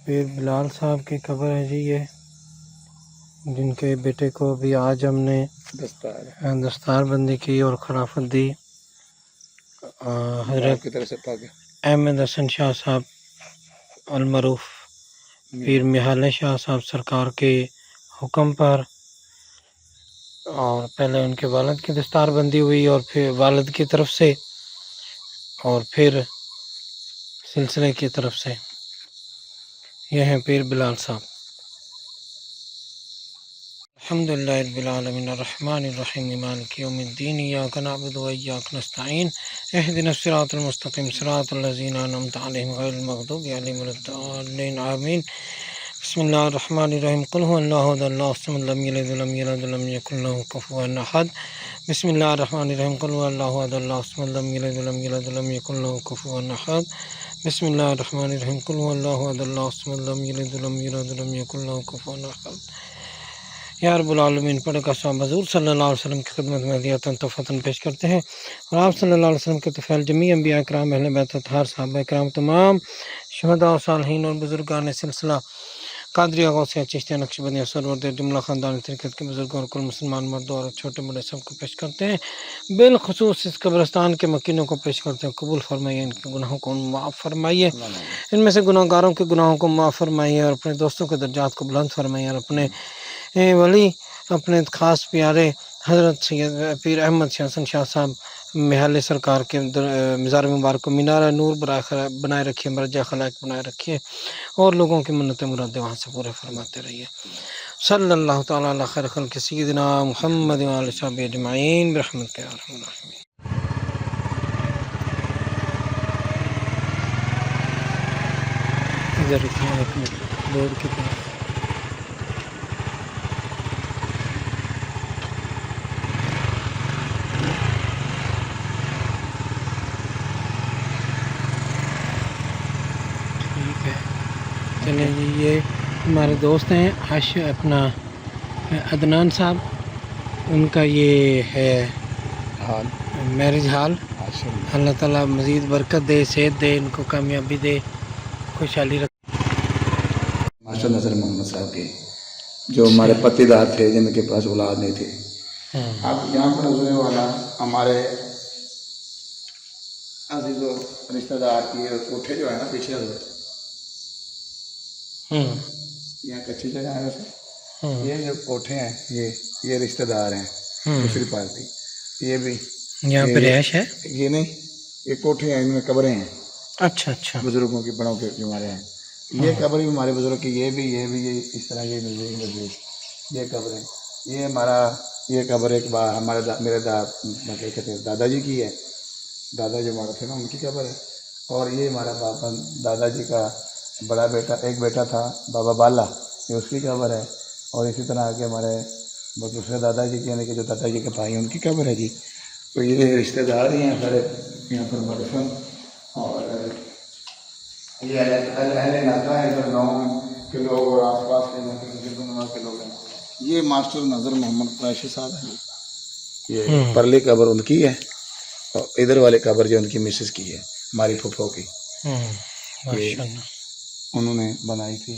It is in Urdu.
پیر بلال صاحب کی قبر ہے جی یہ، جن کے بیٹے کو بھی آج ہم نے دستار بندی کی اور خلافت دی۔ حضرت احمد حسن شاہ صاحب المعروف پیر میہالے شاہ صاحب سرکار کے حکم پر، اور پہلے ان کے والد کی دستار بندی ہوئی اور پھر والد کی طرف سے اور پھر سلسلے کی طرف سے۔ یہ ہیں پیر بلال صاحب۔ الحمدللہ رب العالمین الرحمن الرحیم مالک یوم الدین ایاک نعبد و ایاک نستعین اہدنا الصراط المستقیم صراط الذین انعمت علیہم غیر المغضوب علیہم ولا الضالین آمین۔ بسم اللہ الرحمن الرحیم قل هو اللہ احد اللہ الصمد لم یلد ولم یولد ولم یکن له کفوا احد۔ بسم اللہ الرحمن الرحیم قل هو اللہ احد اللہ الصمد لم یلد ولم یولد ولم یکن له کفوا احد۔ بسم اللہ الرحمن الرحیم قل هو اللہ احد اللہ الصمد لم یلد ولم یولد ولم یکن له کفوا احد۔ یا رب العالمین پڑھ کر صاحب حضور صلی اللہ علیہ وسلم کی خدمت میں ہدیۃ تحفتاً پیش کرتے ہیں، اور آپ صلی اللہ علیہ وسلم کے طفیل جمیع انبیاء اکرام اہل بیت اطہار صحابہ اکرام تمام شہداء و صالحین اور بزرگان سلسلہ قادریہ غوثیہ چشتیہ نقشبندیہ سرورد جملہ خاندان طریقت کے بزرگوں اور کل مسلمان مردوں اور چھوٹے بڑے سب کو پیش کرتے ہیں، بالخصوص اس قبرستان کے مکینوں کو پیش کرتے ہیں۔ قبول فرمائیے، ان کے گناہوں کو معاف فرمائیے، ان میں سے گناہ گاروں کے گناہوں کو معاف فرمائیے، اور اپنے دوستوں کے درجات کو بلند فرمائیے، اور اپنے ولی اپنے خاص پیارے حضرت سید پیر احمد حسن شاہ صاحب میہالے سرکار کے مزار مبارک کو مینار نور بنائے رکھیے، مرجع خلائق بنائے رکھیے، اور لوگوں کی منتیں مرادیں وہاں سے پورے فرماتے رہیے۔ صلی اللہ تعالیٰ علی خیر خلق سیدنا محمد و آلہ وصحبہ اجمعین برحمتک یا ارحم الراحمین۔ ادھر رکھیں ایک منٹ روڈ کی طرف۔ چلیں جی، یہ ہمارے دوست ہیں اپنا عدنان صاحب، ان کا یہ ہے میرج ہال۔ اللہ تعالیٰ مزید برکت دے، صحت دے، ان کو کامیابی دے، خوشحالی رکھے۔ ماسٹر نذر محمد صاحب کے جو ہمارے پتی دار تھے، جن کے پاس اولاد نہیں تھی۔ اب یہاں پر ہونے والا ہمارے عزیز و رشتہ دار کی کوٹھے جو ہے نا پیچھے یہاں کچی جگہ ہے، یہ جو کوٹھے ہیں یہ رشتہ دار ہیں دوسری پارٹی، یہ بھی یہاں پہ رہائش ہے، یہ نہیں، یہ کوٹھے ہیں، ان میں قبریں ہیں۔ اچھا اچھا، بزرگوں کی بڑوں کے جو ہمارے ہیں، یہ قبر بھی ہمارے بزرگ کی، یہ بھی اس طرح یہ مزید یہ قبریں، یہ ہمارا یہ قبر ایک بار ہمارے میرے دادا جی کی ہے، دادا جو ہمارا تھے نا ان کی قبر ہے، اور یہ ہمارا بابا دادا جی کا بڑا بیٹا ایک بیٹا تھا بابا بالا، یہ اس کی قبر ہے، اور اسی طرح کے ہمارے دوسرے دادا جی کی، یعنی کہ جو دادا جی کے بھائی ہیں ان کی قبر ہے جی۔ تو یہ رشتہ دار ہی ہیں سارے یہاں پر مدفن، اور یہ اہل علاقہ ہے، ادھر گاؤں کے لوگ اور آس پاس کے لوگ ہیں۔ یہ ماسٹر نذر محمد قریشی صاحب ہیں، یہ پرلی قبر ان کی ہے، اور ادھر والے قبر جو ان کی مسز کی ہے، ہماری پھپھو کی، انہوں نے بنائی تھی۔